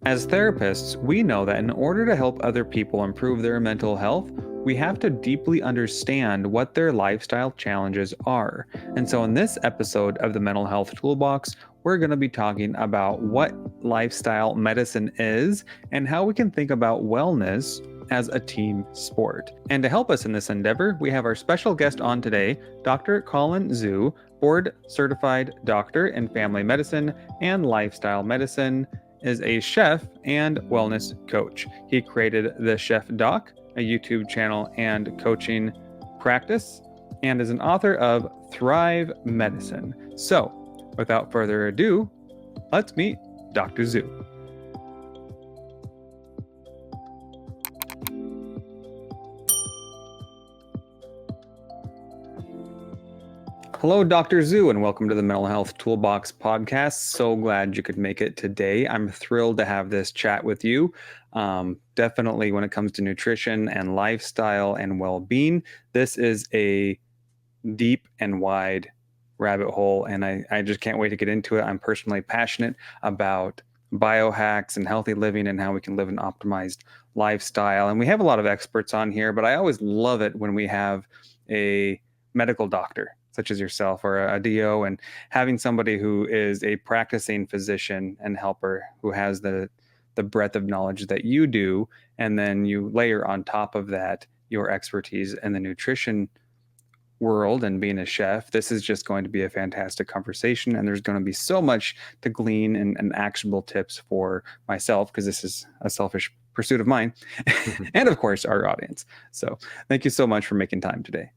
As therapists, we know that in order to help other people improve their mental health, we have to deeply understand what their lifestyle challenges are. And so, in this episode of the Mental Health Toolbox, we're going to be talking about what lifestyle medicine is and how we can think about wellness as a team sport. And to help us in this endeavor, we have our special guest on today, Dr. Colin Zhu, board certified doctor in family medicine and lifestyle medicine, is a chef and wellness coach. He created the Chef Doc, a YouTube channel and coaching practice, and is an author of Thrive Medicine. So, without further ado, let's meet Dr. Zhu. Hello, Dr. Zhu, and welcome to the Mental Health Toolbox podcast. So glad you could make it today. I'm thrilled to have this chat with you. Definitely when it comes to nutrition and lifestyle and well-being, this is a deep and wide rabbit hole, and I just can't wait to get into it. I'm personally passionate about biohacks and healthy living and how we can live an optimized lifestyle. And we have a lot of experts on here, but I always love it when we have a medical doctor such as yourself or a DO, and having somebody who is a practicing physician and helper who has the breadth of knowledge that you do, and then you layer on top of that your expertise in the nutrition world and being a chef. This is just going to be a fantastic conversation, and there's going to be so much to glean and actionable tips for myself, because this is a selfish pursuit of mine and of course our audience. So thank you so much for making time today.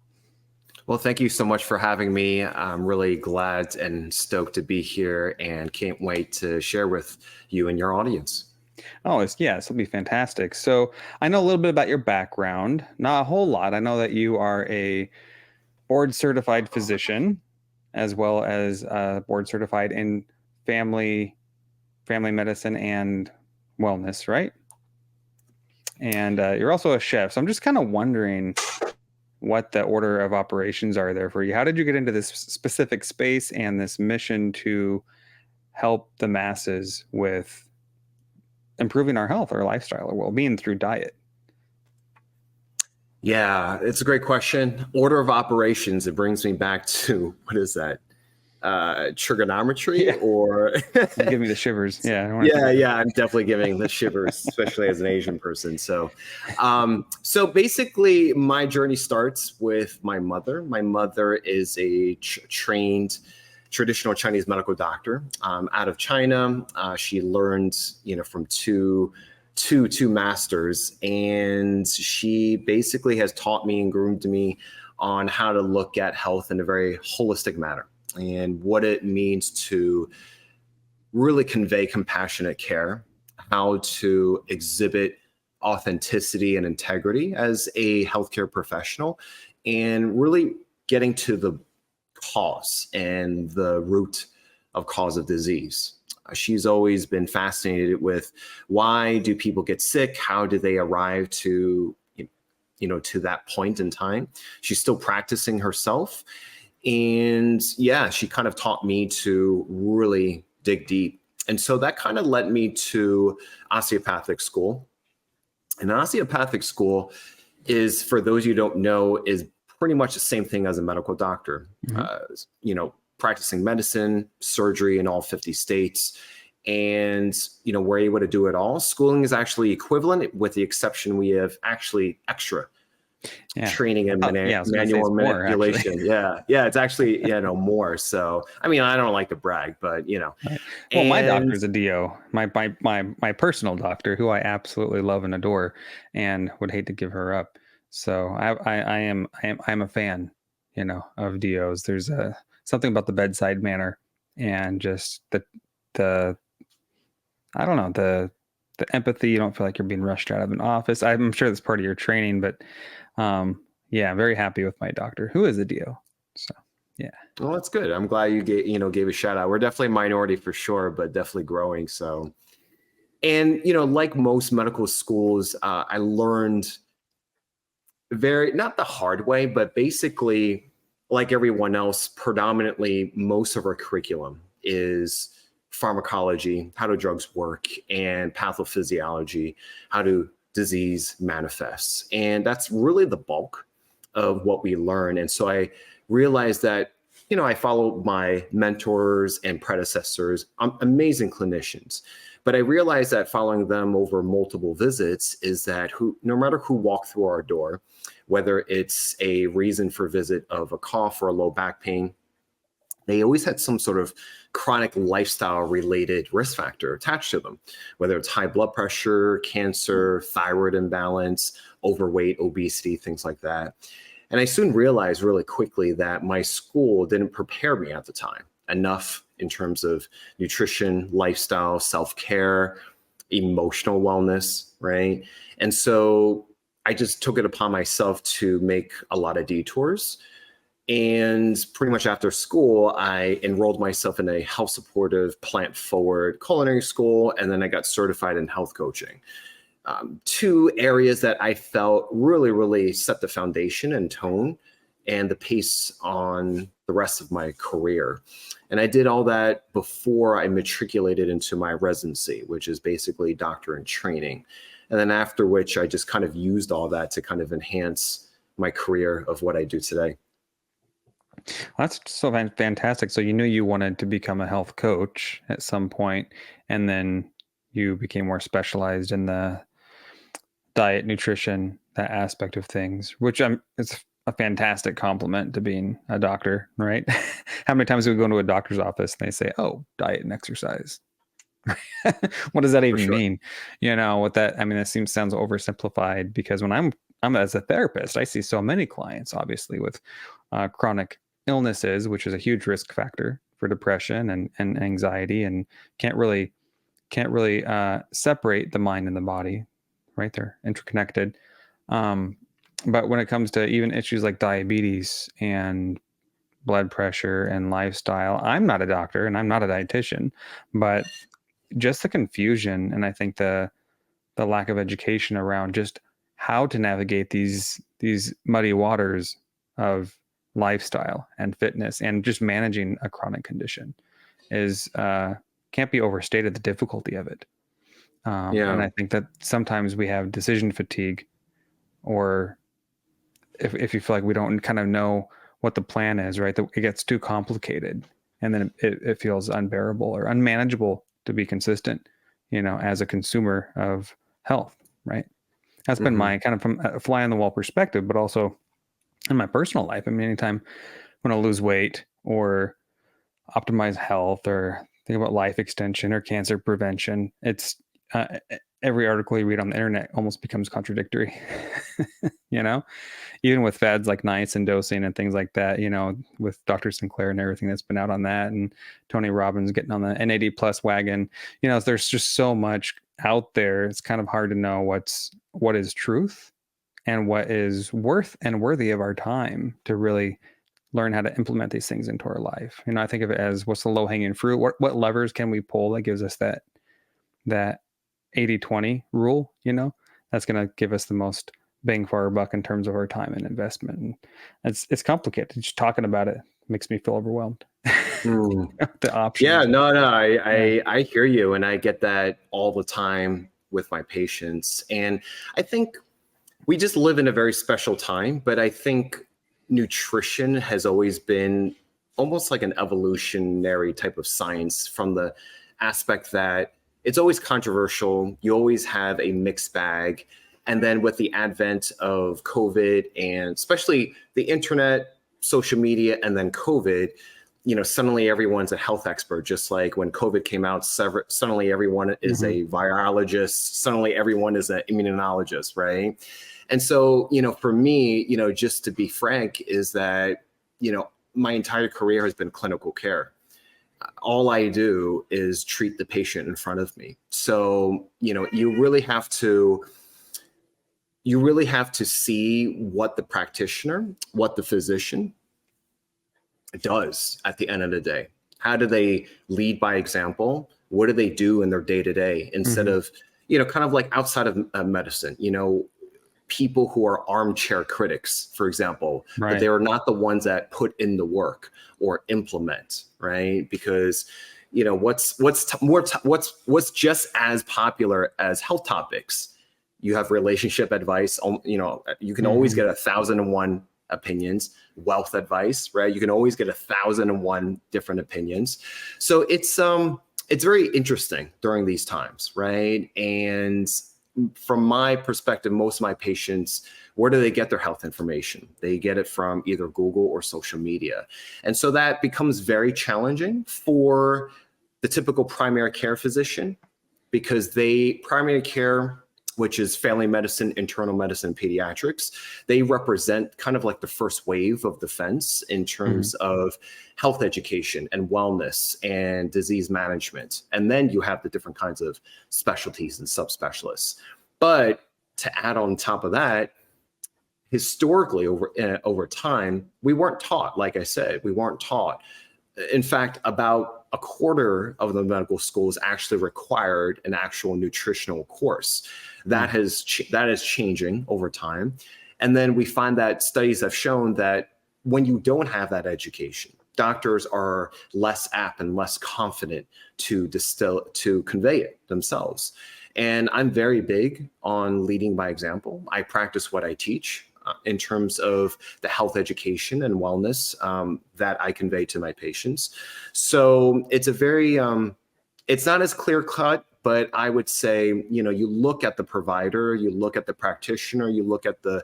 Well, thank you so much for having me. I'm really glad and stoked to be here and can't wait to share with you and your audience. Oh, this will be fantastic. So I know a little bit about your background, not a whole lot. I know that you are a board certified physician, as well as board certified in family medicine and wellness, right? And you're also a chef. So I'm just kind of wondering what the order of operations are there for you. How did you get into this specific space and this mission to help the masses with improving our health, our lifestyle, our well-being through diet? Yeah, it's a great question. Order of operations, it brings me back to, what is that? Trigonometry, or give me the shivers. Yeah, I'm definitely giving the shivers, especially as an Asian person. So basically my journey starts with my mother. My mother is a trained traditional Chinese medical doctor out of China. She learned, from two masters, and she basically has taught me and groomed me on how to look at health in a very holistic manner, and what it means to really convey compassionate care, how to exhibit authenticity and integrity as a healthcare professional, and really getting to the cause and the root of cause of disease. She's always been fascinated with, why do people get sick? How do they arrive to, to that point in time? She's still practicing herself. And yeah, she kind of taught me to really dig deep. And so that kind of led me to osteopathic school. And osteopathic school is, for those of you who don't know, is pretty much the same thing as a medical doctor. Mm-hmm. Practicing medicine, surgery in all 50 states. And, we're able to do it all. Schooling is actually equivalent, with the exception we have actually extra training and manual manipulation. It's actually, more. So, I mean, I don't like to brag, but, Right. Well, my doctor's a DO, my personal doctor, who I absolutely love and adore, and would hate to give her up. So I am a fan, of DOs. There's something about the bedside manner and just the I don't know, the empathy. You don't feel like you're being rushed out of an office. I'm sure that's part of your training, but I'm very happy with my doctor, who is a DO. So yeah. Well, that's good. I'm glad you gave a shout out. We're definitely a minority for sure, but definitely growing. So, and like most medical schools, I learned not the hard way, but basically, like everyone else, predominantly most of our curriculum is pharmacology, how do drugs work, and pathophysiology, how do disease manifests. And that's really the bulk of what we learn. And so I realized that, I follow my mentors and predecessors, amazing clinicians. But I realized that following them over multiple visits is that no matter who walked through our door, whether it's a reason for visit of a cough or a low back pain, they always had some sort of chronic lifestyle related risk factor attached to them, whether it's high blood pressure, cancer, thyroid imbalance, overweight, obesity, things like that. And I soon realized really quickly that my school didn't prepare me at the time enough in terms of nutrition, lifestyle, self-care, emotional wellness, right? And so I just took it upon myself to make a lot of detours. And pretty much after school, I enrolled myself in a health supportive, plant forward culinary school, and then I got certified in health coaching. Two areas that I felt really, really set the foundation and tone and the pace on the rest of my career. And I did all that before I matriculated into my residency, which is basically doctor in training. And then after which I just kind of used all that to kind of enhance my career of what I do today. That's so fantastic. So you knew you wanted to become a health coach at some point, and then you became more specialized in the diet, nutrition, that aspect of things, which it's a fantastic compliment to being a doctor, right? How many times do we go into a doctor's office and they say, "Oh, diet and exercise." What does that For even sure. mean? What that, that sounds oversimplified, because when I'm as a therapist, I see so many clients, obviously, with chronic illnesses, which is a huge risk factor for depression and anxiety, and can't really separate the mind and the body, right? They're interconnected. But when it comes to even issues like diabetes and blood pressure and lifestyle, I'm not a doctor and I'm not a dietitian, but just the confusion, and I think the lack of education around just how to navigate these muddy waters of lifestyle and fitness and just managing a chronic condition is can't be overstated, the difficulty of it. And Yeah. I think that sometimes we have decision fatigue, or if you feel like we don't kind of know what the plan is, right? That it gets too complicated, and then it feels unbearable or unmanageable to be consistent, as a consumer of health, right? That's been Mm-hmm. my kind of from a fly on the wall perspective, but also in my personal life. Anytime when I lose weight or optimize health or think about life extension or cancer prevention, it's every article you read on the internet almost becomes contradictory. you know Even with fads like nights and dosing and things like that, with Dr. Sinclair and everything that's been out on that, and Tony Robbins getting on the NAD plus wagon, there's just so much out there. It's kind of hard to know what is truth and what is worth and worthy of our time to really learn how to implement these things into our life. I think of it as, what's the low hanging fruit? What levers can we pull that gives us that 80-20 rule, that's going to give us the most bang for our buck in terms of our time and investment. And it's complicated. Just talking about it makes me feel overwhelmed. Mm. The options. Yeah, no, Yeah. I hear you. And I get that all the time with my patients. And I think we just live in a very special time, but I think nutrition has always been almost like an evolutionary type of science, from the aspect that it's always controversial. You always have a mixed bag. And then with the advent of COVID, and especially the internet, social media, and then COVID, suddenly everyone's a health expert. Just like when COVID came out, suddenly everyone is a virologist. Suddenly everyone is an immunologist, right? And so, for me, just to be frank, is that, my entire career has been clinical care. All I do is treat the patient in front of me. So, you really have to see what the practitioner, what the physician does at the end of the day. How do they lead by example? What do they do in their day to day, instead of, kind of like outside of medicine, people who are armchair critics, for example, Right. but they are not the ones that put in the work or implement, right? Because, what's just as popular as health topics. You have relationship advice. You can always get 1,001 opinions. Wealth advice, right? You can always get 1,001 different opinions. So it's very interesting during these times, right? And from my perspective, most of my patients, where do they get their health information? They get it from either Google or social media. And so that becomes very challenging for the typical primary care physician, because primary care, which is family medicine, internal medicine, pediatrics, they represent kind of like the first wave of defense in terms of health education and wellness and disease management. And then you have the different kinds of specialties and subspecialists. But to add on top of that, historically over time, we weren't taught, like I said, we weren't taught. In fact, about a quarter of the medical schools actually required an actual nutritional course. That is changing over time. And then we find that studies have shown that when you don't have that education, doctors are less apt and less confident to convey it themselves. And I'm very big on leading by example. I practice what I teach in terms of the health education and wellness that I convey to my patients. So it's it's not as clear cut, but I would say, you look at the provider, you look at the practitioner, you look at the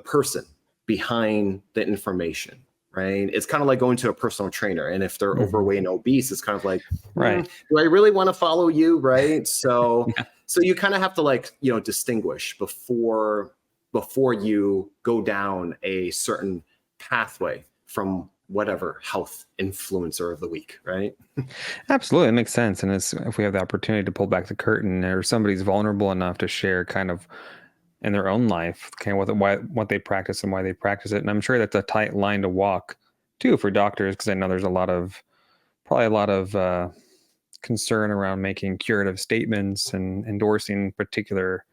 person behind the information, right? It's kind of like going to a personal trainer. And if they're overweight and obese, it's kind of like, right. Do I really want to follow you? Right. So, so you kind of have to distinguish before you go down a certain pathway from whatever health influencer of the week, right? Absolutely. It makes sense. And if we have the opportunity to pull back the curtain, or somebody's vulnerable enough to share kind of in their own life, kind of what they practice and why they practice it. And I'm sure that's a tight line to walk too for doctors, because I know there's probably a lot of concern around making curative statements and endorsing particular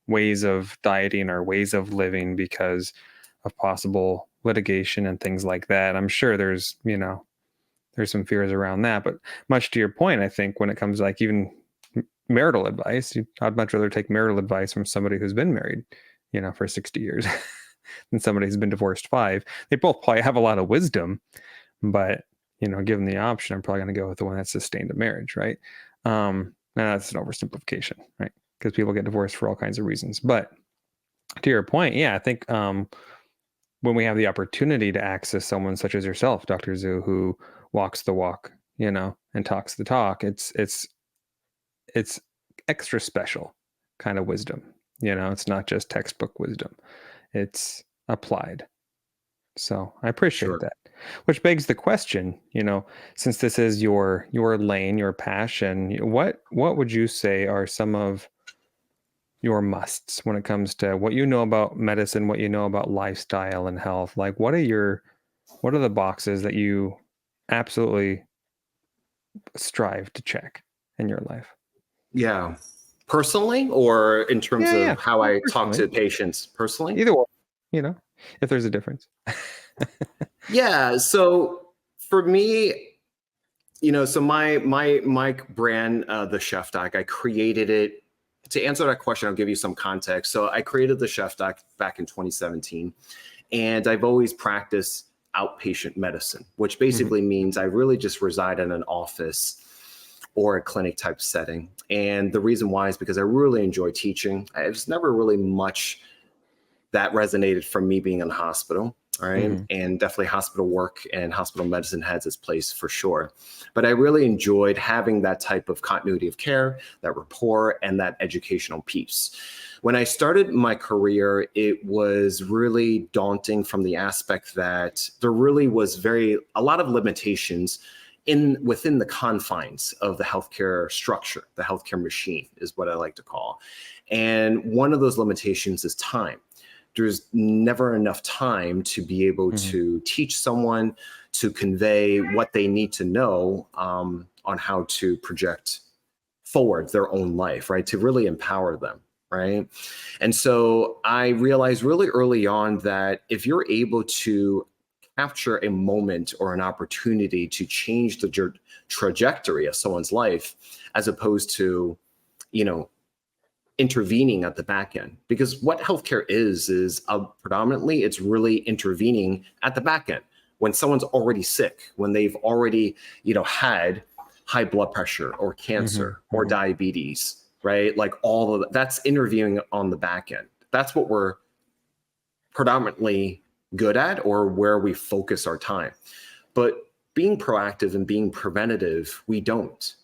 ways of dieting or ways of living because of possible litigation and things like that. I'm sure there's some fears around that, but much to your point, I think when it comes to like even marital advice, I'd much rather take marital advice from somebody who's been married, for 60 years than somebody who's been divorced 5. They both probably have a lot of wisdom, but given the option, I'm probably going to go with the one that's sustained a marriage, right? And that's an oversimplification, right? Because people get divorced for all kinds of reasons. But to your point, yeah, I think when we have the opportunity to access someone such as yourself, Dr. Zhu, who walks the walk, and talks the talk, it's extra special kind of wisdom. It's not just textbook wisdom; it's applied. So I appreciate that. Which begs the question, since this is your lane, your passion, what would you say are some of your musts when it comes to what you know about medicine, what you know about lifestyle and health? Like, what are the boxes that you absolutely strive to check in your life? Yeah. Personally, or in terms of how I talk to patients personally? Either way, if there's a difference. Yeah. So for me, so my brand, the Chef Doc, I created it. To answer that question, I'll give you some context. So I created the Chef Doc back in 2017, and I've always practiced outpatient medicine, which basically means I really just reside in an office or a clinic type setting. And the reason why is because I really enjoy teaching. It's never really much that resonated from me being in the hospital. All right. And definitely hospital work and hospital medicine has its place for sure. But I really enjoyed having that type of continuity of care, that rapport, and that educational piece. When I started my career, it was really daunting from the aspect that there really was a lot of limitations within the confines of the healthcare structure. The healthcare machine is what I like to call. And one of those limitations is time. There's never enough time to be able to teach someone, to convey what they need to know on how to project forward their own life, right? To really empower them, right? And so I realized really early on that if you're able to capture a moment or an opportunity to change the trajectory of someone's life, as opposed to, intervening at the back end. Because what healthcare is predominantly, it's really intervening at the back end when someone's already sick, when they've already, had high blood pressure or cancer or diabetes, right? Like all of that, that's interviewing on the back end. That's what we're predominantly good at, or where we focus our time. But being proactive and being preventative, we don't.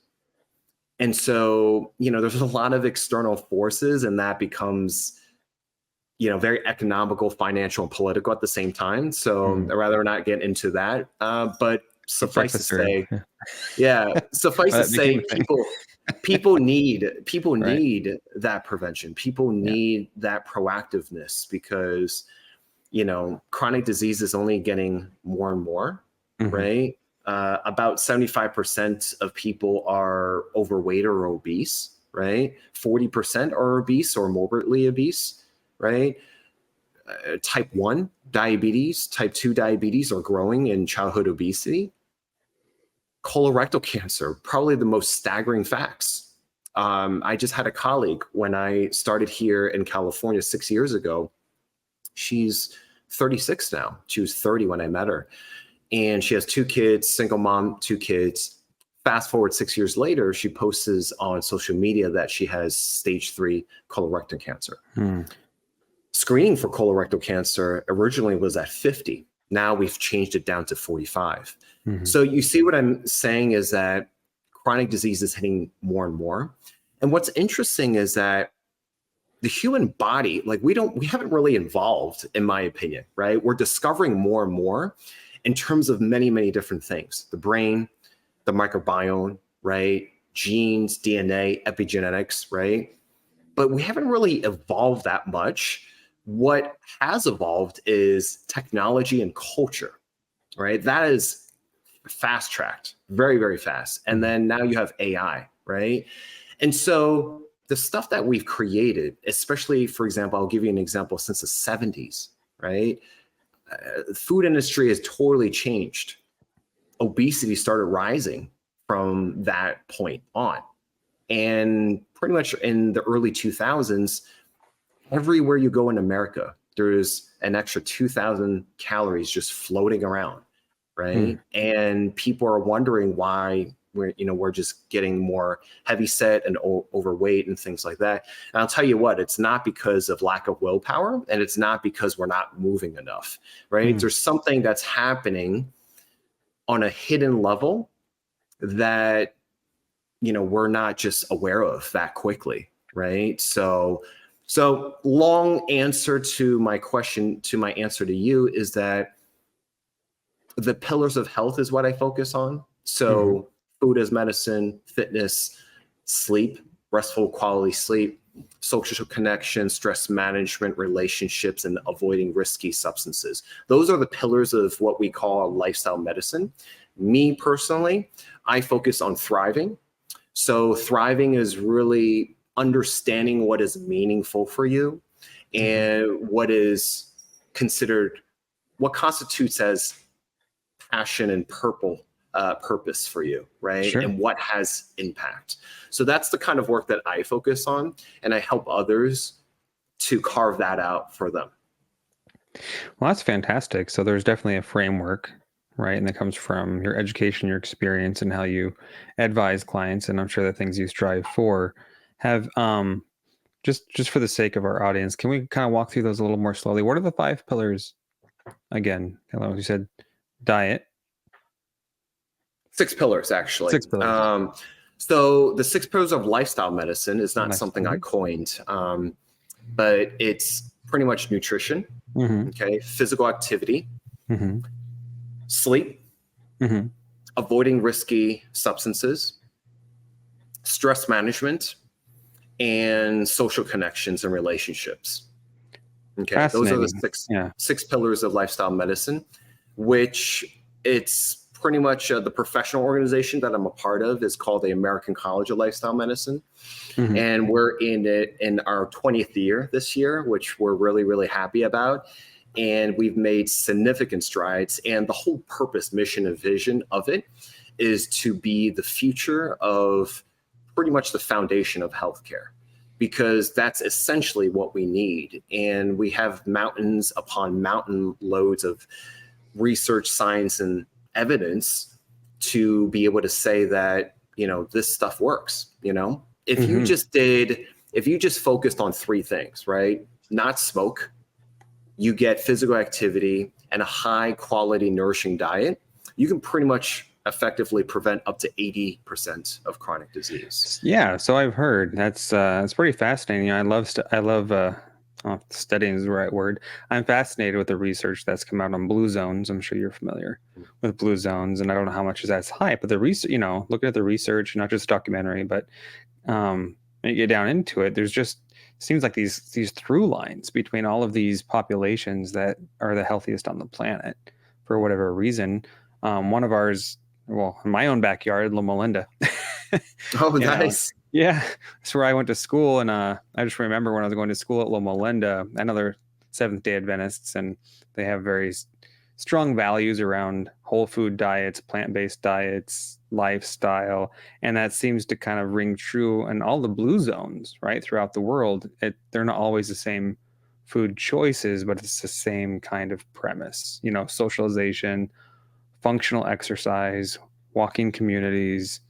And so, there's a lot of external forces, and that becomes, very economical, financial, and political at the same time. So I'd rather not get into that. But suffice to say, suffice to say, people need that prevention. People need that proactiveness, because, chronic disease is only getting more and more, right? About 75% of people are overweight or obese, right? 40% are obese or morbidly obese, right? Type 1 diabetes, type 2 diabetes are growing in childhood obesity. Colorectal cancer, probably the most staggering facts. I just had a colleague when I started here in California 6 years ago. She's 36 now. She was 30 when I met her. And she has 2 kids, single mom, 2 kids. Fast forward 6 years later, she posts on social media that she has stage 3 colorectal cancer. Screening for colorectal cancer originally was at 50. Now we've changed it down to 45. So you see what I'm saying is that chronic disease is hitting more and more. And what's interesting is that the human body, like we haven't really evolved, in my opinion, right? We're discovering more and more in terms of many, many different things: the brain, the microbiome, right? Genes, DNA, epigenetics, right? But we haven't really evolved that much. What has evolved is technology and culture, right? That is fast tracked, very, very fast. And then now you have AI, right? And so the stuff that we've created, especially, for example, I'll give you an example, since the 70s, right? The food industry has totally changed. Obesity started rising from that point on. And pretty much in the early 2000s, everywhere you go in America, there's an extra 2,000 calories just floating around, right? And people are wondering why we're just getting more heavy set and overweight and things like that. And I'll tell you what, it's not because of lack of willpower, and it's not because we're not moving enough, right? There's something that's happening on a hidden level that, we're not just aware of that quickly, right? So long answer to my question, to my answer to you, is that the pillars of health is what I focus on. So food as medicine, fitness, sleep, restful quality sleep, social connection, stress management, relationships, and avoiding risky substances. Those are the pillars of what we call lifestyle medicine. Me personally, I focus on thriving. So thriving is really understanding what is meaningful for you and what is considered, what constitutes as passion and purpose for you, right? Sure. And what has impact. So that's the kind of work that I focus on, and I help others to carve that out for them. Well, that's fantastic. So there's definitely a framework, right? And that comes from your education, your experience, and how you advise clients. And I'm sure the things you strive for have, just for the sake of our audience, can we kind of walk through those a little more slowly? What are the 5 pillars again? You said diet. 6 pillars, actually. 6 pillars. So the 6 pillars of lifestyle medicine is not something I coined, but it's pretty much nutrition, okay, physical activity, sleep, avoiding risky substances, stress management, and social connections and relationships. Okay, those are the 6 pillars of lifestyle medicine, which it's pretty much the professional organization that I'm a part of is called the American College of Lifestyle Medicine. And we're in our 20th year this year, which we're really, really happy about. and we've made significant strides. And the whole purpose, mission, and vision of it is to be the future of pretty much the foundation of healthcare, because that's essentially what we need. And we have mountains upon mountain loads of research, science, and evidence to be able to say that, this stuff works. If you just focused on three things, right? Not smoke, you get physical activity and a high quality nourishing diet, you can pretty much effectively prevent up to 80% of chronic disease. Yeah, so I've heard that's pretty fascinating. I love studying is the right word. I'm fascinated with the research that's come out on blue zones. I'm sure you're familiar with blue zones, and I don't know how much is that's hype, but the research, looking at the research, not just documentary, but when you get down into it, there's just seems like these through lines between all of these populations that are the healthiest on the planet for whatever reason. One of ours, well, in my own backyard, Loma Linda. Oh, nice. Yeah, that's where I went to school, and I just remember when I was going to school at Loma Linda, I know they're Seventh-day Adventists, and they have very strong values around whole food diets, plant-based diets, lifestyle, and that seems to kind of ring true in all the blue zones, right, throughout the world. They're not always the same food choices, but it's the same kind of premise, socialization, functional exercise, walking communities,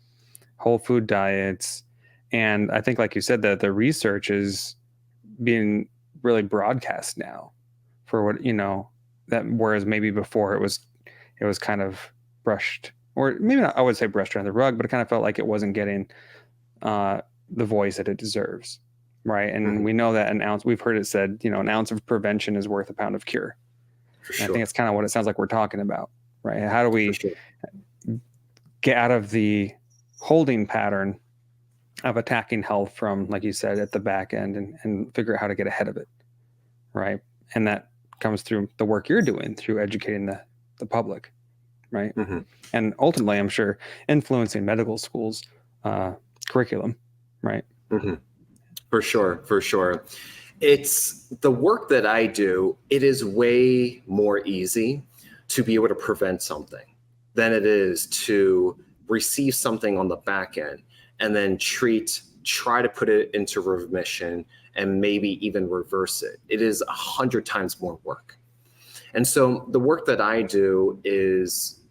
whole food diets. And I think, like you said, that the research is being really broadcast now for what, that whereas maybe before it was kind of brushed, or maybe not, I would say brushed under the rug, but it kind of felt like it wasn't getting the voice that it deserves. Right. And we know that we've heard it said, an ounce of prevention is worth a pound of cure. For sure. I think it's kind of what it sounds like we're talking about, right? How do we get out of the holding pattern of attacking health from, like you said, at the back end and figure out how to get ahead of it, right? And that comes through the work you're doing through educating the public, right? And ultimately, I'm sure, influencing medical schools curriculum, right? For sure. It's the work that I do, it is way more easy to be able to prevent something than it is to receive something on the back end and then try to put it into remission and maybe even reverse it. It is 100 times more work. And so the work that I do is,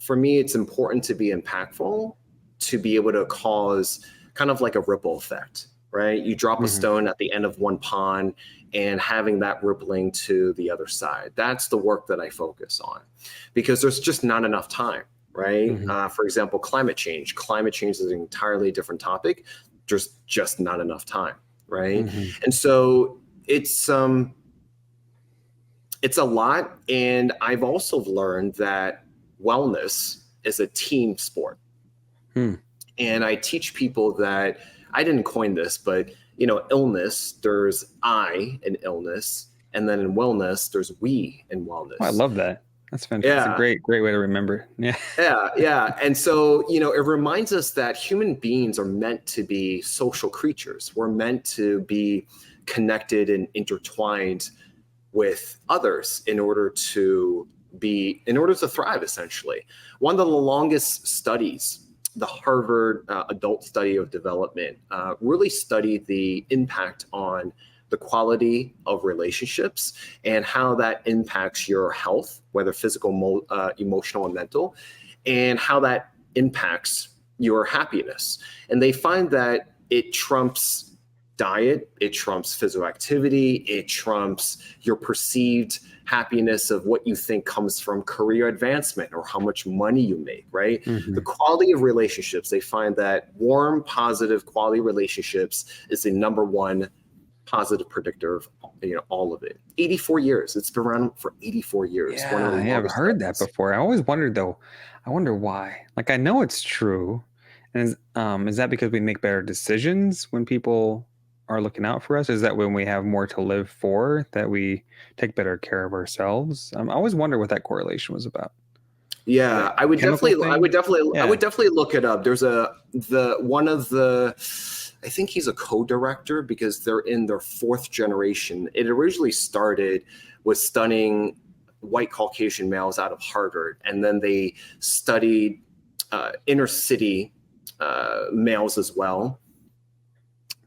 for me, it's important to be impactful, to be able to cause kind of like a ripple effect, right? You drop a stone at the end of one pond and having that rippling to the other side. That's the work that I focus on, because there's just not enough time. Right. For example, climate change. Climate change is an entirely different topic. There's just not enough time. Right. And so it's a lot. And I've also learned that wellness is a team sport. And I teach people that, I didn't coin this, but, illness, there's I in illness. And then in wellness, there's we in wellness. Oh, I love that. That's fantastic. Yeah. Great way to remember. Yeah. Yeah. And so, it reminds us that human beings are meant to be social creatures. We're meant to be connected and intertwined with others in order to thrive, essentially. One of the longest studies, the Harvard Adult Study of Development, really studied the impact on the quality of relationships and how that impacts your health, whether physical, emotional, and mental, and how that impacts your happiness. And they find that it trumps diet, it trumps physical activity, it trumps your perceived happiness of what you think comes from career advancement or how much money you make, right? The quality of relationships, they find that warm, positive, quality relationships is the number one positive predictor of all of it. 84 years. It's been around for 84 years. Yeah, I've heard that before. I always wondered though. I wonder why. Like, I know it's true, and is that because we make better decisions when people are looking out for us? Is that when we have more to live for, that we take better care of ourselves? I always wonder what that correlation was about. Yeah, I would definitely look it up. There's one of the I think he's a co-director because they're in their 4th generation. It originally started with studying white Caucasian males out of Harvard, and then they studied inner city males as well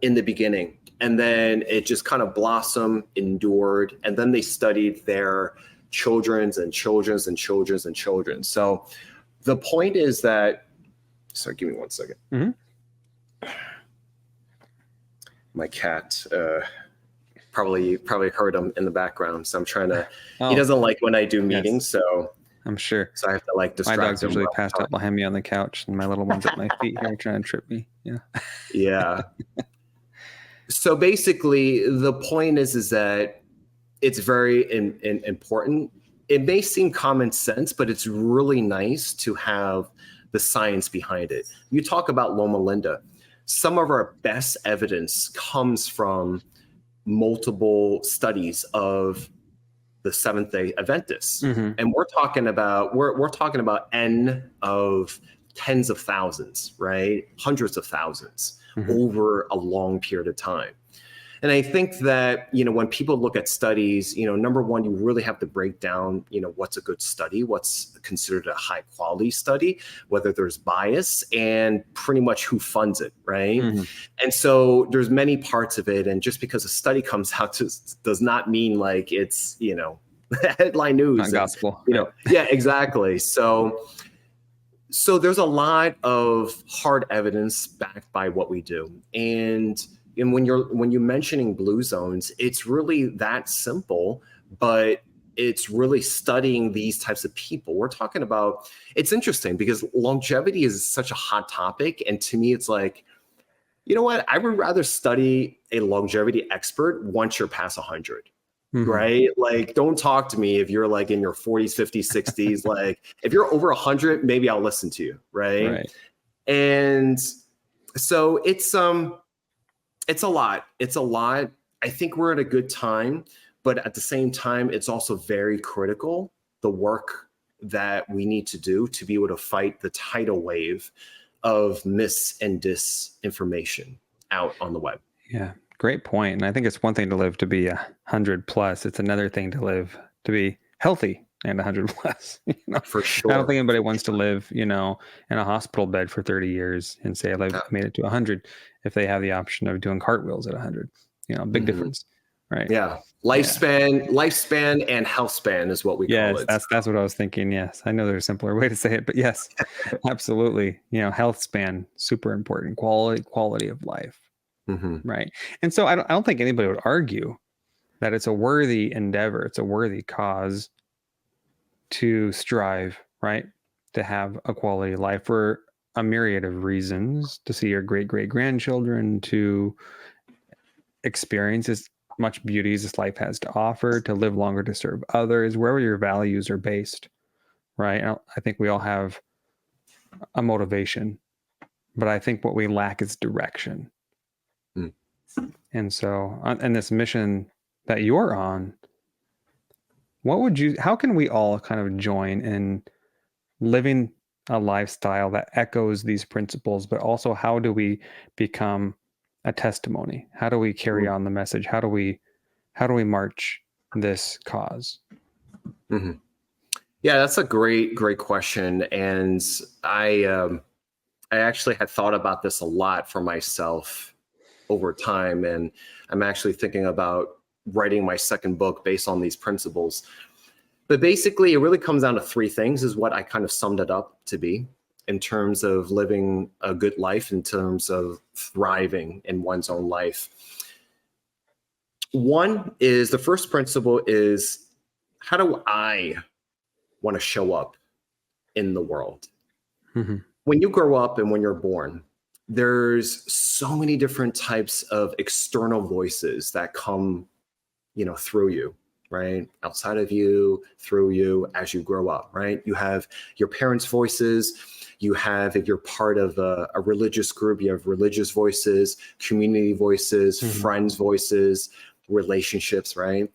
in the beginning. And then it just kind of blossomed, endured, and then they studied their children's and children's and children's and children. So the point is that, sorry, give me 1 second. Mm-hmm. My cat probably heard him in the background. So I'm trying to, he doesn't like when I do meetings. Yes. So I'm sure. So I have to like distract him. My dog's usually passed out behind me on the couch, and my little one's at my feet here trying to trip me. Yeah. Yeah. So basically, the point is that it's very important. It may seem common sense, but it's really nice to have the science behind it. You talk about Loma Linda. Some of our best evidence comes from multiple studies of the Seventh-day Adventists, and we're talking about N of tens of thousands, right? Hundreds of thousands over a long period of time. And I think that, when people look at studies, number one, you really have to break down, what's a good study, what's considered a high quality study, whether there's bias, and pretty much who funds it, right? And so there's many parts of it. And just because a study comes out does not mean like it's, headline news. Not gospel. Yeah, exactly. So there's a lot of hard evidence backed by what we do. And when you're mentioning blue zones, it's really that simple, but it's really studying these types of people. We're talking about, it's interesting because longevity is such a hot topic. And to me, it's like, you know what? I would rather study a longevity expert once you're past 100. Right? Like, don't talk to me if you're like in your 40s, 50s, 60s. Like, if you're over 100, maybe I'll listen to you. Right. And so it's a lot. It's a lot. I think we're at a good time, but at the same time, it's also very critical, the work that we need to do to be able to fight the tidal wave of mis and disinformation out on the web. Yeah. Great point. And I think it's one thing to live to be 100 plus. It's another thing to live to be healthy and 100 plus. For sure. I don't think anybody wants to live, in a hospital bed for 30 years and say, I made it to 100 if they have the option of doing cartwheels at 100. Big difference, right? Yeah. Lifespan and health span is what we call it. That's what I was thinking. Yes. I know there's a simpler way to say it, but yes, absolutely. Health span, super important. Quality of life. Right. And so I don't think anybody would argue that it's a worthy endeavor. It's a worthy cause to strive, right? To have a quality life for a myriad of reasons, to see your great-great-grandchildren, to experience as much beauty as this life has to offer, to live longer, to serve others, wherever your values are based, right? I think we all have a motivation, but I think what we lack is direction. And so in this mission that you're on, how can we all kind of join in living a lifestyle that echoes these principles, but also how do we become a testimony? How do we carry on the message? How do we march this cause? Yeah, that's a great question. And I actually had thought about this a lot for myself over time. And I'm actually thinking about writing my second book based on these principles. But basically, it really comes down to three things is what I kind of summed it up to be in terms of living a good life, in terms of thriving in one's own life. One is, the first principle is, how do I want to show up in the world? When you grow up and when you're born, there's so many different types of external voices that come, through you, right? Outside of you, through you, as you grow up, right? You have your parents' voices. You have, if you're part of a religious group, you have religious voices, community voices, friends' voices, relationships, right?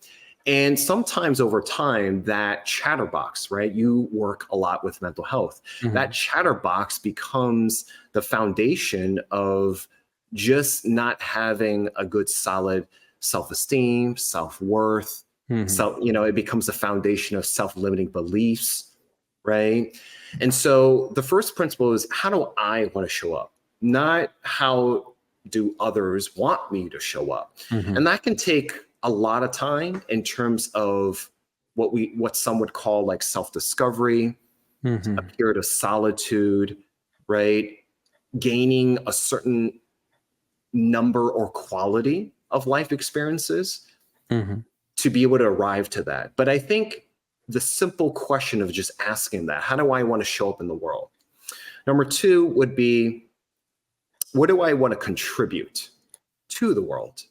And sometimes over time, that chatterbox, right? You work a lot with mental health. That chatterbox becomes the foundation of just not having a good solid self-esteem, self-worth. So, it becomes the foundation of self-limiting beliefs, right? And so the first principle is, how do I want to show up? Not how do others want me to show up? And that can take a lot of time in terms of what some would call like self-discovery, a period of solitude, right? Gaining a certain number or quality of life experiences to be able to arrive to that. But I think the simple question of just asking that, how do I want to show up in the world? Number two would be, what do I want to contribute to the world?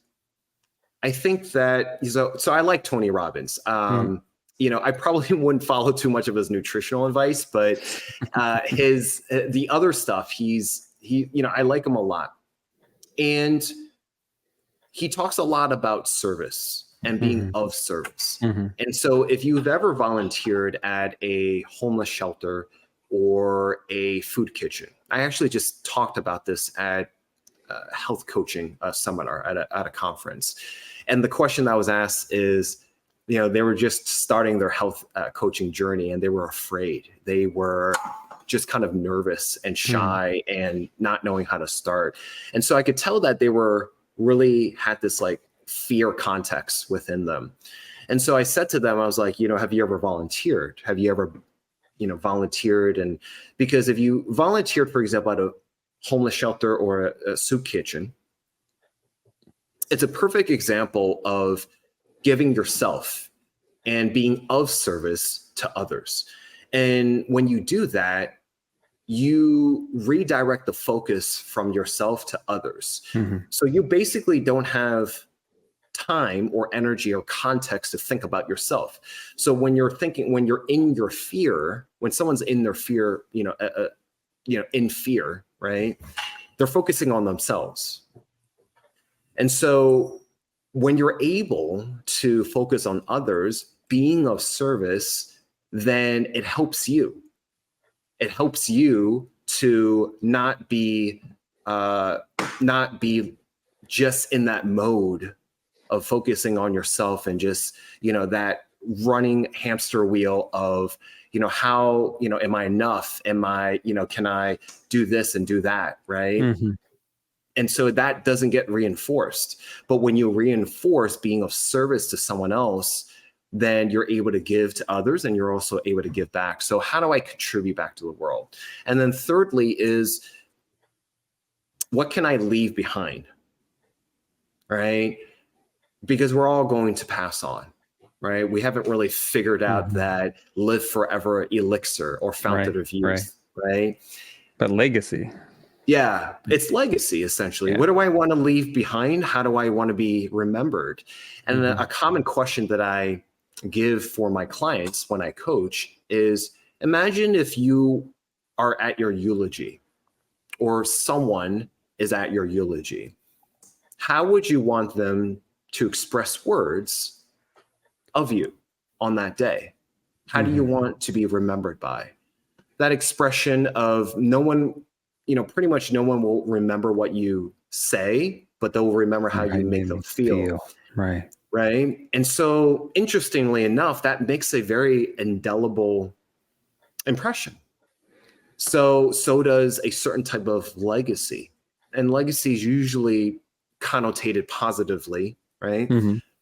I think that, so I like Tony Robbins. I probably wouldn't follow too much of his nutritional advice, but the other stuff, I like him a lot. And he talks a lot about service and being of service. And so if you've ever volunteered at a homeless shelter or a food kitchen, I actually just talked about this at a health coaching seminar at a conference. And the question that was asked is, they were just starting their health coaching journey and they were afraid. They were just kind of nervous and shy and not knowing how to start. And so I could tell that they really had this like fear context within them. And so I said to them, I was like, have you ever volunteered? Have you ever, volunteered? And because if you volunteered, for example, at a homeless shelter or a soup kitchen, it's a perfect example of giving yourself and being of service to others. And when you do that, you redirect the focus from yourself to others. So you basically don't have time or energy or context to think about yourself. So when you're in your fear, when someone's in their fear, in fear, right? They're focusing on themselves. And so when you're able to focus on others, being of service, then it helps you. It helps you to not be just in that mode of focusing on yourself and just, that running hamster wheel of, how, am I enough? Am I, can I do this and do that? Right. And so that doesn't get reinforced. But when you reinforce being of service to someone else, then you're able to give to others and you're also able to give back. So how do I contribute back to the world? And then thirdly is, what can I leave behind? Right? Because we're all going to pass on, right? We haven't really figured out that live forever elixir or fountain of youth, right? But legacy. Yeah, it's legacy, essentially. What do I want to leave behind? How do I want to be remembered? And a common question that I give for my clients when I coach is, imagine if you are at your eulogy or someone is at your eulogy. How would you want them to express words of you on that day? How do you want to be remembered by? That expression of no one, pretty much no one will remember what you say, but they'll remember how you make them feel. Right. Right. And so interestingly enough, that makes a very indelible impression. So does a certain type of legacy. And legacy is usually connotated positively, right?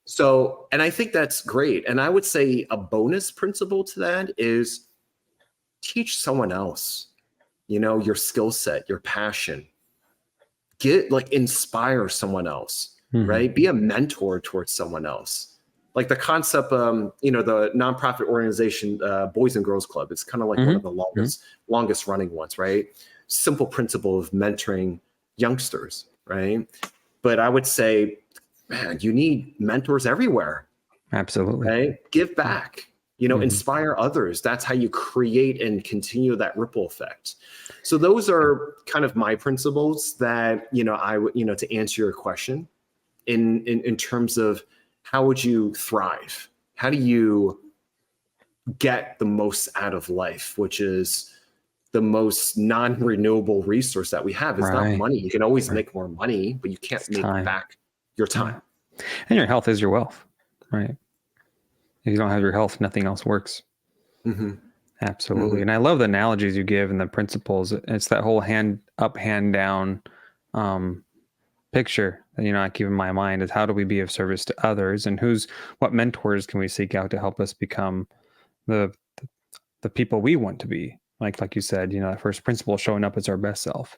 So, and I think that's great. And I would say a bonus principle to that is teach someone else, your skill set, your passion. Inspire someone else, right? Be a mentor towards someone else. Like the concept, the nonprofit organization, Boys and Girls Club, it's kind of like one of the longest running ones, right? Simple principle of mentoring youngsters, right? But I would say, man, you need mentors everywhere. Absolutely. Right? Give back, inspire others. That's how you create and continue that ripple effect. So those are kind of my principles that, I would, to answer your question in terms of how would you thrive? How do you get the most out of life, which is the most non-renewable resource that we have. It's not Right. money. You can always Right. make more money, but you can't It's make time. back your time. Yeah. And your health is your wealth, right? If you don't have your health, nothing else works. Mm-hmm. Absolutely. Mm-hmm. And I love the analogies you give and the principles. It's that whole hand up, hand down picture that, I keep in my mind is how do we be of service to others, and what mentors can we seek out to help us become the people we want to be. Like you said, that first principle, showing up as our best self,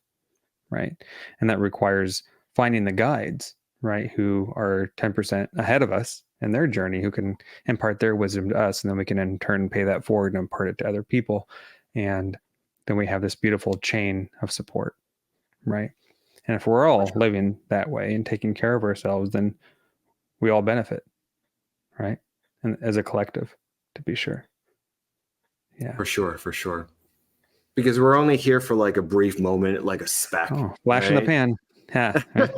right? And that requires finding the guides, right, who are 10% ahead of us in their journey, who can impart their wisdom to us, and then we can in turn pay that forward and impart it to other people. And then we have this beautiful chain of support, right? And if we're all living that way and taking care of ourselves, then we all benefit, right? And as a collective, to be sure. Yeah. For sure. Because we're only here for like a brief moment, like a speck. Flash in the pan. Yeah. Right.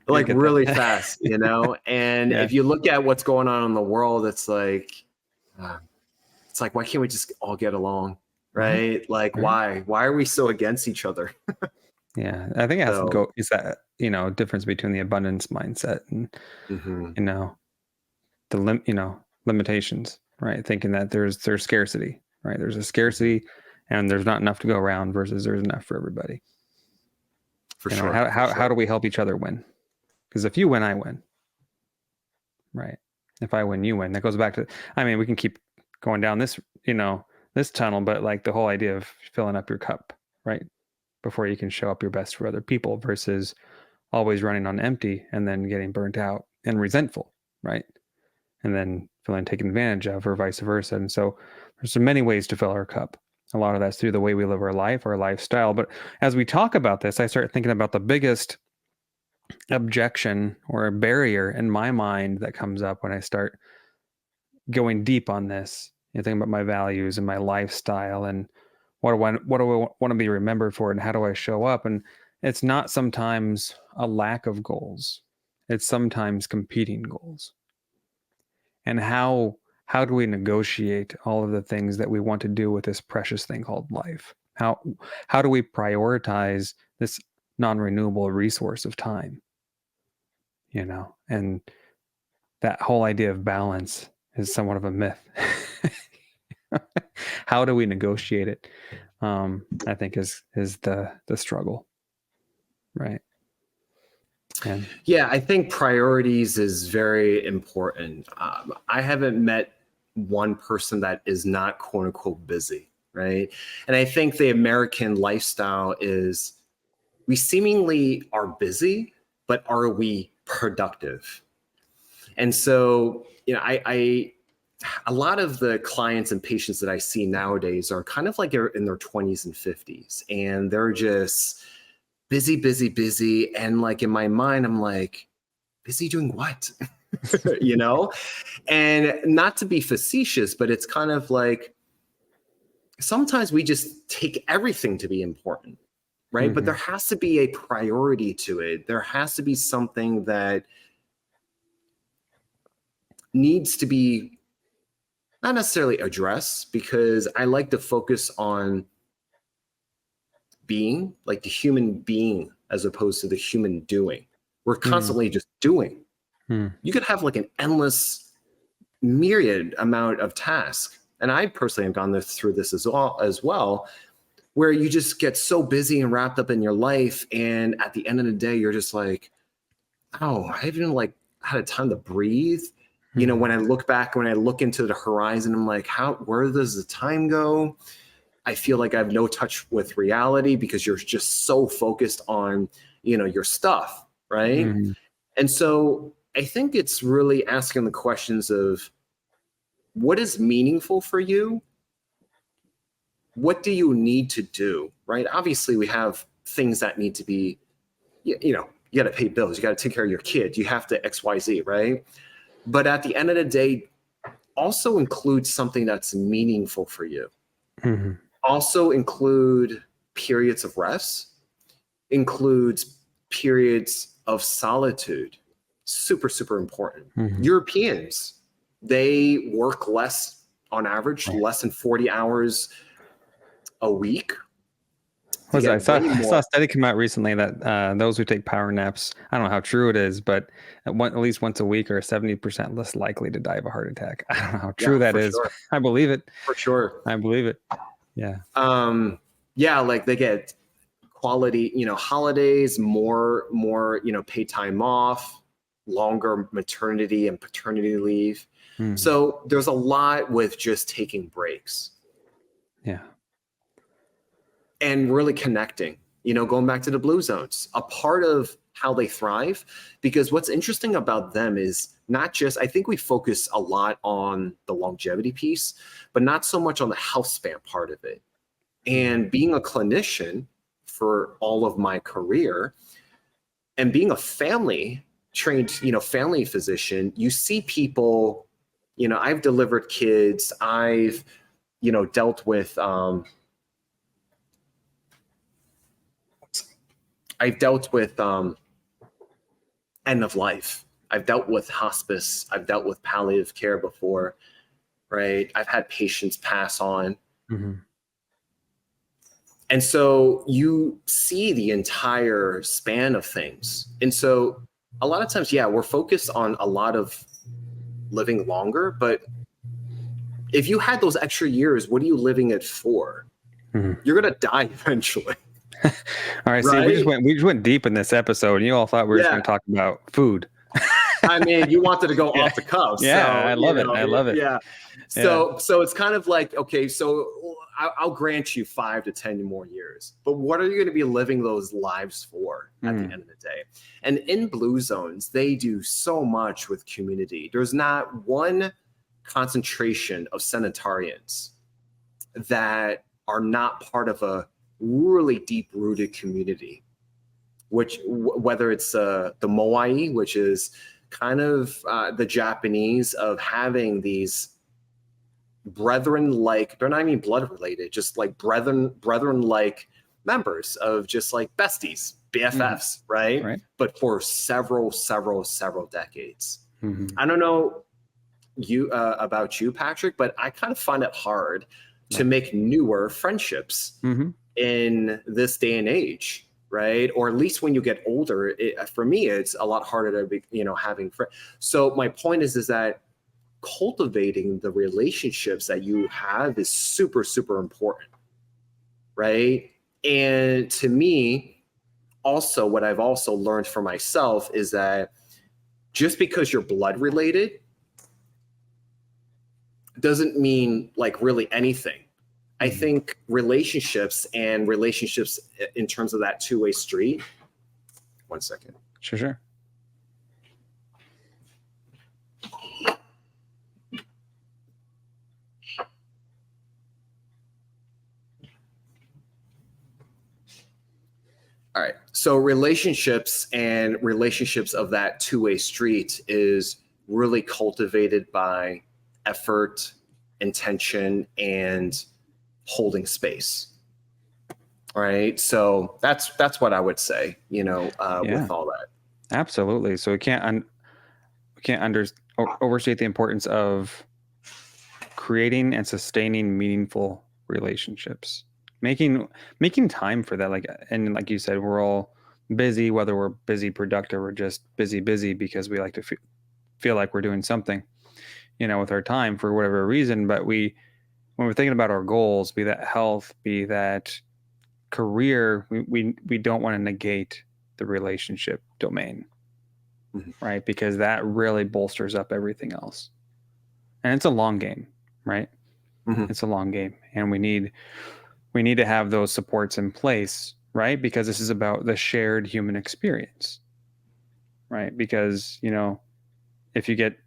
Like really fast, And Yeah. if you look at what's going on in the world, it's like, why can't we just all get along? Right? Like, Right. why are we so against each other? Yeah. I think it has to go, is that, difference between the abundance mindset and, the limitations, right? Thinking that there's scarcity, right? There's a scarcity and there's not enough to go around versus there's enough for everybody. For sure. How do we help each other win? Because if you win, I win. Right. If I win, you win. That goes back to, we can keep going down this, this tunnel, but like the whole idea of filling up your cup, right? Before you can show up your best for other people versus always running on empty and then getting burnt out and resentful, right? And then feeling taken advantage of, or vice versa. And so there's so many ways to fill our cup. A lot of that's through the way we live our life, our lifestyle. But as we talk about this, I start thinking about the biggest objection or a barrier in my mind that comes up when I start going deep on this. Thinking about my values and my lifestyle and what do I want to be remembered for, and how do I show up? And it's not sometimes a lack of goals. It's sometimes competing goals. And how do we negotiate all of the things that we want to do with this precious thing called life? How do we prioritize this non-renewable resource of time? And that whole idea of balance is somewhat of a myth. How do we negotiate it? I think is the struggle, right? And I think priorities is very important. I haven't met one person that is not quote unquote busy, right? And I think the American lifestyle is we seemingly are busy, but are we productive? And so, a lot of the clients and patients that I see nowadays are kind of like in their 20s and 50s, and they're just busy. And like in my mind, I'm like, busy doing what? And not to be facetious, but it's kind of like sometimes we just take everything to be important, right? But there has to be a priority to it. There has to be something that needs to be not necessarily addressed, because I like to focus on being, like the human being, as opposed to the human doing. We're constantly just doing. You could have like an endless myriad amount of tasks. And I personally have gone through this as well, where you just get so busy and wrapped up in your life. And at the end of the day, you're just like, oh, I haven't like had a time to breathe. When I look back, when I look into the horizon, I'm like, where does the time go? I feel like I have no touch with reality because you're just so focused on, your stuff. Right. And so I think it's really asking the questions of what is meaningful for you? What do you need to do? Right. Obviously, we have things that need to be, you got to pay bills. You got to take care of your kid. You have to XYZ. Right. But at the end of the day, also include something that's meaningful for you. Also include periods of rest, includes periods of solitude. Super, super important. Europeans, they work less on average, less than 40 hours a week. to I get saw way I saw more. a study come out recently that those who take power naps, I don't know how true it is, but at least once a week are 70% less likely to die of a heart attack. I don't know how true Yeah, that for is, but sure. I believe it. For sure. I believe it. Yeah. Yeah, like they get quality, holidays, more, paid time off, longer maternity and paternity leave. Mm. So there's a lot with just taking breaks Yeah. and really connecting, going back to the blue zones, a part of how they thrive. Because what's interesting about them is not just, I think we focus a lot on the longevity piece, but not so much on the health span part of it. And being a clinician for all of my career and being a family trained, family physician, you see people, I've delivered kids, I've, dealt with, end of life. I've dealt with hospice. I've dealt with palliative care before, right? I've had patients pass on. Mm-hmm. And so you see the entire span of things. And so a lot of times, yeah, we're focused on a lot of living longer, but if you had those extra years, what are you living it for? Mm-hmm. You're going to die eventually. All right. See, Right? we just went deep in this episode, and you all thought we were just going to talk about food. I mean, you wanted to go Yeah. off the cuff. Yeah, So, I love it. I love it. Yeah. So it's kind of like, okay, so I'll grant you 5 to 10 more years, but what are you going to be living those lives for at the end of the day? And in blue zones, they do so much with community. There's not one concentration of sanitarians that are not part of a really deep rooted community, which whether it's the Moai, which is kind of the Japanese of having these brethren, like they're not even blood related, just like brethren like members of just like besties, BFFs, right? But for several decades. I don't know about you, Patrick, but I kind of find it hard to make newer friendships in this day and age, right? Or at least when you get older, for me, it's a lot harder to be, having friends. So my point is that cultivating the relationships that you have is super, super important, right? And to me, also, what I've also learned for myself is that just because you're blood related doesn't mean like really anything. I think relationships in terms of that two-way street. One second. Sure. All right. So relationships of that two-way street is really cultivated by effort, intention, and holding space. All right. So that's what I would say, with all that. Absolutely. So we can't overstate the importance of creating and sustaining meaningful relationships. Making time for that, and like you said, we're all busy, whether we're busy productive or just busy because we like to feel like we're doing something, with our time for whatever reason. But when we're thinking about our goals, be that health, be that career, we don't want to negate the relationship domain, right? Because that really bolsters up everything else. And it's a long game, right? It's a long game, and we need to have those supports in place, right? Because this is about the shared human experience, right? Because, if you get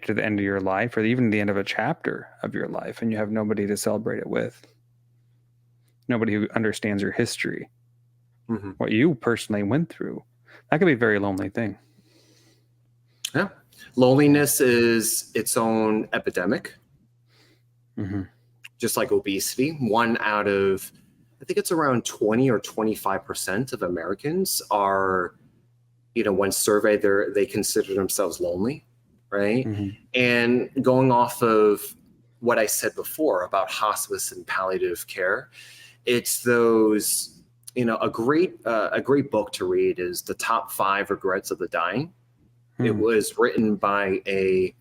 to the end of your life, or even the end of a chapter of your life, and you have nobody to celebrate it with, nobody who understands your history, what you personally went through, that could be a very lonely thing. Yeah. Loneliness is its own epidemic. Just like obesity. 1 out of, I think it's around 20 or 25% of Americans are, when surveyed, they consider themselves lonely, right? And going off of what I said before about hospice and palliative care, it's those a great book to read is The Top 5 Regrets of the Dying. It Hmm. was written by a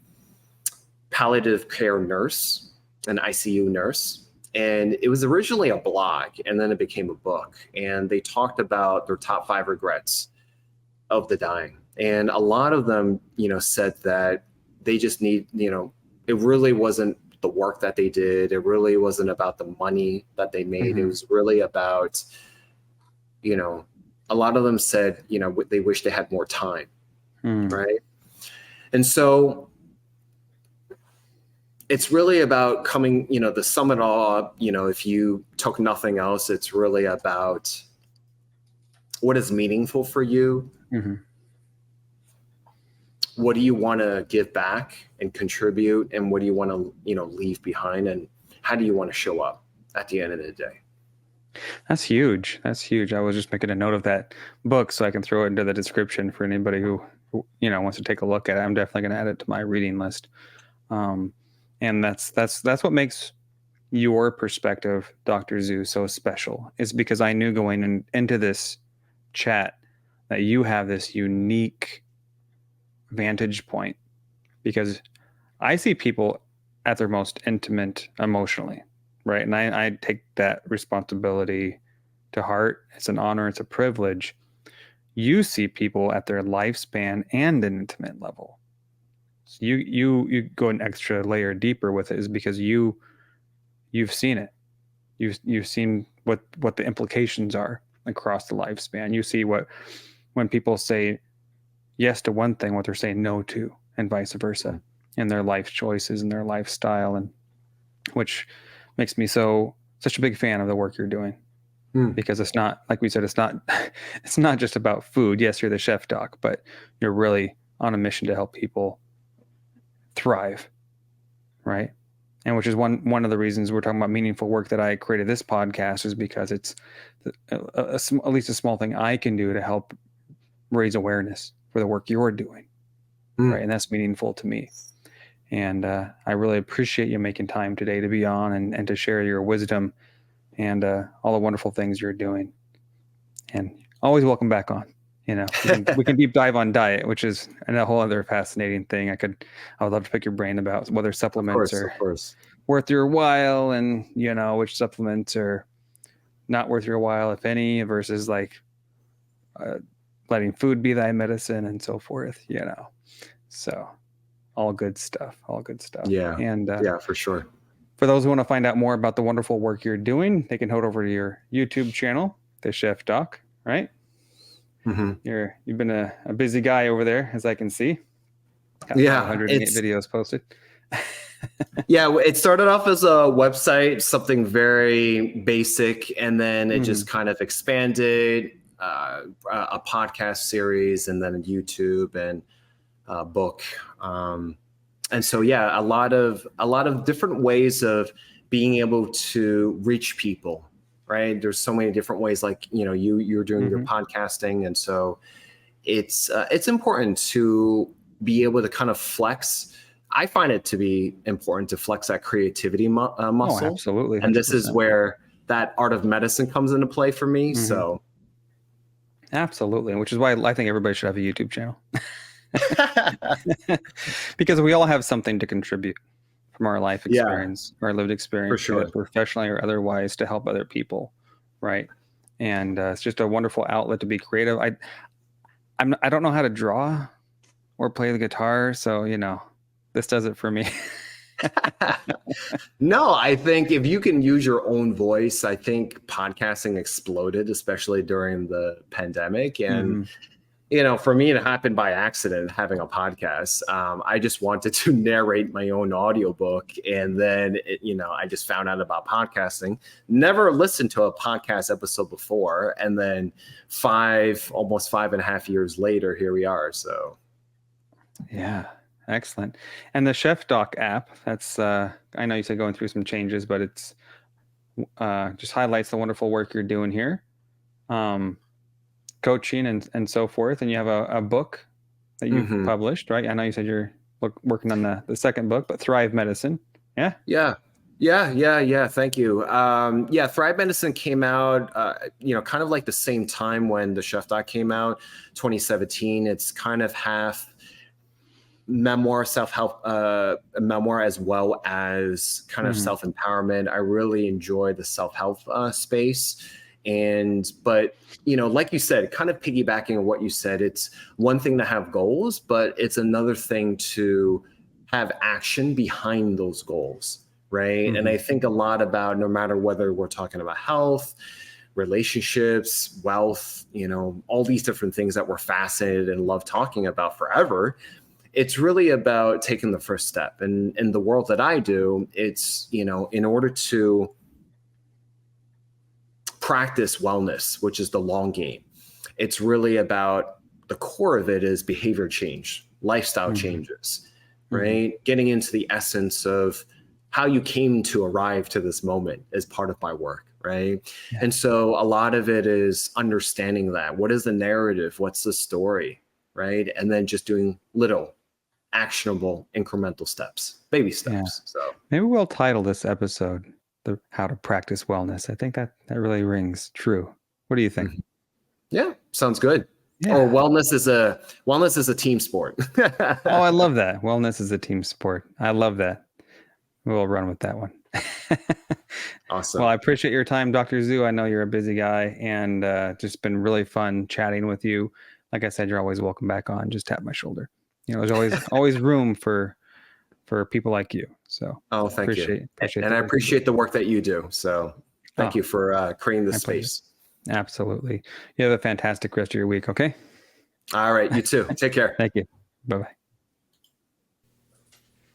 palliative care nurse, an ICU nurse. And it was originally a blog, and then it became a book. And they talked about their top 5 regrets of the dying. And a lot of them, said that they just it really wasn't the work that they did. It really wasn't about the money that they made. It Hmm. was really about, a lot of them said, they wish they had more time, Hmm. right? And so it's really about coming, to sum it all up, if you took nothing else, it's really about what is meaningful for you. Hmm. What do you want to give back and contribute? And what do you want to, leave behind? And how do you want to show up at the end of the day? That's huge. That's huge. I was just making a note of that book so I can throw it into the description for anybody who wants to take a look at it. I'm definitely going to add it to my reading list. And that's what makes your perspective, Dr. Zhu, so special, is because I knew going into this chat that you have this unique vantage point, because I see people at their most intimate emotionally, right? And I take that responsibility to heart. It's an honor, it's a privilege. You see people at their lifespan and an intimate level. So you go an extra layer deeper with it, is because you've seen it. You've seen what the implications are across the lifespan. You see when people say yes to one thing, what they're saying no to, and vice versa, in their life choices and their lifestyle, and which makes me such a big fan of the work you're doing. Because it's not, like we said, it's not just about food. Yes, you're the chef doc, but you're really on a mission to help people thrive, right? And which is one of the reasons we're talking about meaningful work, that I created this podcast, is because it's at least a small thing I can do to help raise awareness for the work you're doing, right? And that's meaningful to me. And I really appreciate you making time today to be on and to share your wisdom and all the wonderful things you're doing. And always welcome back on. We can deep dive on diet, which is a whole other fascinating thing. I would love to pick your brain about whether supplements Of course. worth your while, and which supplements are not worth your while, if any, versus like letting food be thy medicine and so forth. So all good stuff. Yeah. And Yeah, for sure. for those who want to find out more about the wonderful work you're doing, they can head over to your YouTube channel, The Chef Doc, right? Mm-hmm. You've been a busy guy over there, as I can see. Got 508 videos posted. Yeah, it started off as a website, something very basic, and then it just kind of expanded, a podcast series, and then YouTube and a book. And so, yeah, a lot of different ways of being able to reach people, right? There's so many different ways, like, you're doing your podcasting. And so it's important to be able to kind of flex. I find it to be important to flex that creativity muscle. Oh, absolutely. 100%. And this is where that art of medicine comes into play for me. So absolutely. Which is why I think everybody should have a YouTube channel. Because we all have something to contribute from our life experience, our lived experience, sure. Professionally or otherwise, to help other people, right? And it's just a wonderful outlet to be creative. I don't know how to draw or play the guitar, so this does it for me. No, I think if you can use your own voice, I think podcasting exploded, especially during the pandemic. And for me, it happened by accident, having a podcast. I just wanted to narrate my own audiobook. And then, I just found out about podcasting, never listened to a podcast episode before. And then almost 5.5 years later, here we are. So. Yeah, excellent. And the Chef Doc app, that's, I know you said going through some changes, but it's just highlights the wonderful work you're doing here. Coaching and so forth, and you have a book that you've published, right? I know you said you're working on the second book, but Thrive Medicine. Yeah. Yeah. Thank you. Yeah, Thrive Medicine came out, kind of like the same time when the Chef Doc came out, 2017. It's kind of half memoir, self-help, memoir, as well as kind of Hmm. self-empowerment. I really enjoy the self-help space. But like you said, kind of piggybacking on what you said, it's one thing to have goals, but it's another thing to have action behind those goals, right? And Hmm. I think a lot about, no matter whether we're talking about health, relationships, wealth, all these different things that we're fascinated and love talking about forever. It's really about taking the first step. And in the world that I do, it's, in order to practice wellness, which is the long game, it's really about, the core of it is behavior change, lifestyle Hmm. changes, Hmm. right? Getting into the essence of how you came to arrive to this moment as part of my work, right? Yeah. And so a lot of it is understanding that. What is the narrative? What's the story, right? And then just doing little actionable incremental steps, baby Yeah. steps. So Maybe we'll title this episode "The How to Practice Wellness." I think that really rings true. What do you think? mhm. Yeah, sounds good. Or Yeah. wellness is a team sport. Oh, I love that. Wellness is a team sport. I love that. We'll run with that one. Well, Awesome. I appreciate your time, Dr. Zhu. I know you're a busy guy, and just been really fun chatting with you. Like I said, you're always welcome back on. Just tap my shoulder. There's always room for people like you. So Oh, thank you. appreciate And the I work you do. appreciate the work that you do. So thank Oh, you for creating my this pleasure. space. Absolutely. You have a fantastic rest of your week. Okay. All right, you too. Take care. Thank you. Bye bye.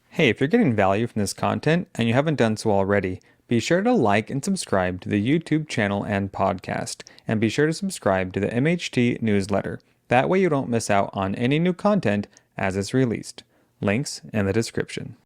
Hey, if you're getting value from this content and you haven't done so already, be sure to like and subscribe to the YouTube channel and podcast, and be sure to subscribe to the MHT newsletter. That way you don't miss out on any new content as it's released. Links in the description.